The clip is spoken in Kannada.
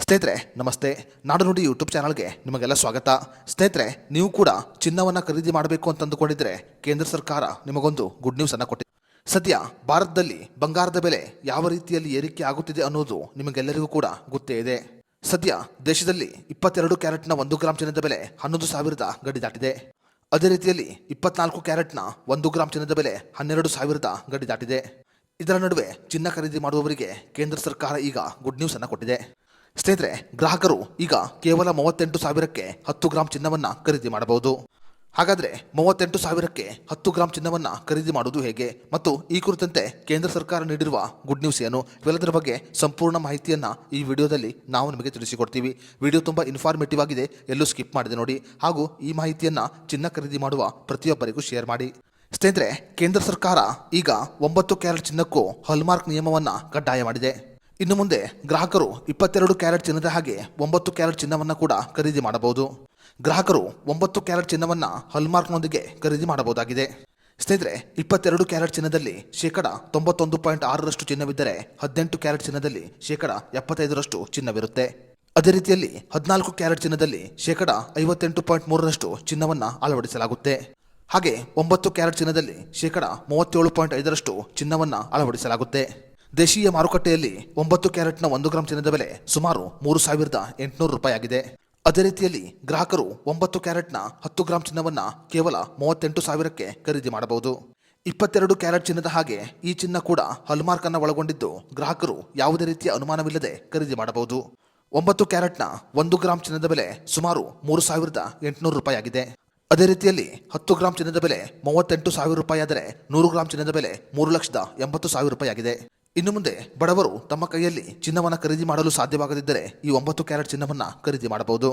ಸ್ನೇಹಿತರೆ ನಮಸ್ತೆ. ನಾಡು ನುಡಿ ಯೂಟ್ಯೂಬ್ ಚಾನಲ್ಗೆ ನಿಮಗೆಲ್ಲ ಸ್ವಾಗತ. ಸ್ನೇಹಿತರೆ, ನೀವು ಕೂಡ ಚಿನ್ನವನ್ನು ಖರೀದಿ ಮಾಡಬೇಕು ಅಂತ ಅಂದುಕೊಂಡಿದ್ರೆ ಕೇಂದ್ರ ಸರ್ಕಾರ ನಿಮಗೊಂದು ಗುಡ್ ನ್ಯೂಸ್ ಅನ್ನು ಕೊಟ್ಟಿದೆ. ಸದ್ಯ ಭಾರತದಲ್ಲಿ ಬಂಗಾರದ ಬೆಲೆ ಯಾವ ರೀತಿಯಲ್ಲಿ ಏರಿಕೆ ಆಗುತ್ತಿದೆ ಅನ್ನೋದು ನಿಮಗೆಲ್ಲರಿಗೂ ಕೂಡ ಗೊತ್ತೇ ಇದೆ. ಸದ್ಯ ದೇಶದಲ್ಲಿ 22 ಕ್ಯಾರೆಟ್ನ 1 ಗ್ರಾಂ ಚಿನ್ನದ ಬೆಲೆ 11,000 ಗಡಿ ದಾಟಿದೆ. ಅದೇ ರೀತಿಯಲ್ಲಿ 24 ಕ್ಯಾರೆಟ್ನ 1 ಗ್ರಾಂ ಚಿನ್ನದ ಬೆಲೆ 12,000 ಗಡಿ ದಾಟಿದೆ. ಇದರ ನಡುವೆ ಚಿನ್ನ ಖರೀದಿ ಮಾಡುವವರಿಗೆ ಕೇಂದ್ರ ಸರ್ಕಾರ ಈಗ ಗುಡ್ ನ್ಯೂಸ್ ಅನ್ನು ಕೊಟ್ಟಿದೆ. ಸ್ನೇಹಿತರೆ, ಗ್ರಾಹಕರು ಈಗ ಕೇವಲ 38,000ಕ್ಕೆ 10 ಗ್ರಾಂ ಚಿನ್ನವನ್ನು ಖರೀದಿ ಮಾಡಬಹುದು. ಹಾಗಾದರೆ 38,000ಕ್ಕೆ 10 ಗ್ರಾಂ ಚಿನ್ನವನ್ನು ಖರೀದಿ ಮಾಡುವುದು ಹೇಗೆ ಮತ್ತು ಈ ಕುರಿತಂತೆ ಕೇಂದ್ರ ಸರ್ಕಾರ ನೀಡಿರುವ ಗುಡ್ ನ್ಯೂಸ್ ಏನು, ಇವೆಲ್ಲದರ ಬಗ್ಗೆ ಸಂಪೂರ್ಣ ಮಾಹಿತಿಯನ್ನು ಈ ವಿಡಿಯೋದಲ್ಲಿ ನಾವು ನಿಮಗೆ ತಿಳಿಸಿಕೊಡ್ತೀವಿ. ವಿಡಿಯೋ ತುಂಬ ಇನ್ಫಾರ್ಮೇಟಿವ್ ಆಗಿದೆ, ಎಲ್ಲೂ ಸ್ಕಿಪ್ ಮಾಡಿದೆ ನೋಡಿ. ಹಾಗೂ ಈ ಮಾಹಿತಿಯನ್ನು ಚಿನ್ನ ಖರೀದಿ ಮಾಡುವ ಪ್ರತಿಯೊಬ್ಬರಿಗೂ ಶೇರ್ ಮಾಡಿ. ಸ್ನೇಹಿತರೆ, ಕೇಂದ್ರ ಸರ್ಕಾರ ಈಗ 9 ಕ್ಯಾರೆಟ್ ಚಿನ್ನಕ್ಕೂ ಹಾಲ್ಮಾರ್ಕ್ ನಿಯಮವನ್ನು ಕಡ್ಡಾಯ ಮಾಡಿದೆ. ಇನ್ನು ಮುಂದೆ ಗ್ರಾಹಕರು 22 ಕ್ಯಾರೆಟ್ ಚಿನ್ನದ ಹಾಗೆ 9 ಕ್ಯಾರೆಟ್ ಚಿನ್ನವನ್ನು ಕೂಡ ಖರೀದಿ ಮಾಡಬಹುದು. ಗ್ರಾಹಕರು 9 ಕ್ಯಾರೆಟ್ ಚಿನ್ನವನ್ನು ಹಾಲ್ಮಾರ್ಕ್ನೊಂದಿಗೆ ಖರೀದಿ ಮಾಡಬಹುದಾಗಿದೆ. ಸ್ನೇಹಿತರೆ, 22 ಕ್ಯಾರೆಟ್ ಚಿನ್ನದಲ್ಲಿ 91.6% ಚಿನ್ನವಿದ್ದರೆ 18 ಕ್ಯಾರೆಟ್ ಚಿನ್ನದಲ್ಲಿ 75% ಚಿನ್ನವಿರುತ್ತೆ. ಅದೇ ರೀತಿಯಲ್ಲಿ 14 ಕ್ಯಾರೆಟ್ ಚಿನ್ನದಲ್ಲಿ 58.3% ಚಿನ್ನವನ್ನು ಅಳವಡಿಸಲಾಗುತ್ತೆ. ಹಾಗೆ 9 ಕ್ಯಾರೆಟ್ ಚಿನ್ನದಲ್ಲಿ 37.5% ಚಿನ್ನವನ್ನು ಅಳವಡಿಸಲಾಗುತ್ತೆ. ದೇಶೀಯ ಮಾರುಕಟ್ಟೆಯಲ್ಲಿ 9 ಕ್ಯಾರೆಟ್ನ 1 ಗ್ರಾಂ ಚಿನ್ನದ ಬೆಲೆ ಸುಮಾರು 3,800 ರೂಪಾಯಿ ಆಗಿದೆ. ಅದೇ ರೀತಿಯಲ್ಲಿ ಗ್ರಾಹಕರು 9 ಕ್ಯಾರೆಟ್ನ 10 ಗ್ರಾಂ ಚಿನ್ನವನ್ನು ಕೇವಲ 38,000ಕ್ಕೆ ಖರೀದಿ ಮಾಡಬಹುದು. 22 ಕ್ಯಾರೆಟ್ ಚಿನ್ನದ ಹಾಗೆ ಈ ಚಿನ್ನ ಕೂಡ ಹಾಲ್ಮಾರ್ಕ್ ಅನ್ನು ಒಳಗೊಂಡಿದ್ದು ಗ್ರಾಹಕರು ಯಾವುದೇ ರೀತಿಯ ಅನುಮಾನವಿಲ್ಲದೆ ಖರೀದಿ ಮಾಡಬಹುದು. 9 ಕ್ಯಾರೆಟ್ನ 1 ಗ್ರಾಂ ಚಿನ್ನದ ಬೆಲೆ ಸುಮಾರು 3,800 ರೂಪಾಯಿ ಆಗಿದೆ. ಅದೇ ರೀತಿಯಲ್ಲಿ 10 ಗ್ರಾಂ ಚಿನ್ನದ ಬೆಲೆ 38,000 ರೂಪಾಯಿ ಆದರೆ 100 ಗ್ರಾಂ ಚಿನ್ನದ ಬೆಲೆ 3,80,000 ರೂಪಾಯಿ ಆಗಿದೆ. ಇನ್ನು ಮುಂದೆ ಬಡವರು ತಮ್ಮ ಕೈಯಲ್ಲಿ ಚಿನ್ನವನ್ನು ಖರೀದಿ ಮಾಡಲು ಸಾಧ್ಯವಾಗದಿದ್ದರೆ ಈ 9 ಕ್ಯಾರೆಟ್ ಚಿನ್ನವನ್ನು ಖರೀದಿ ಮಾಡಬಹುದು.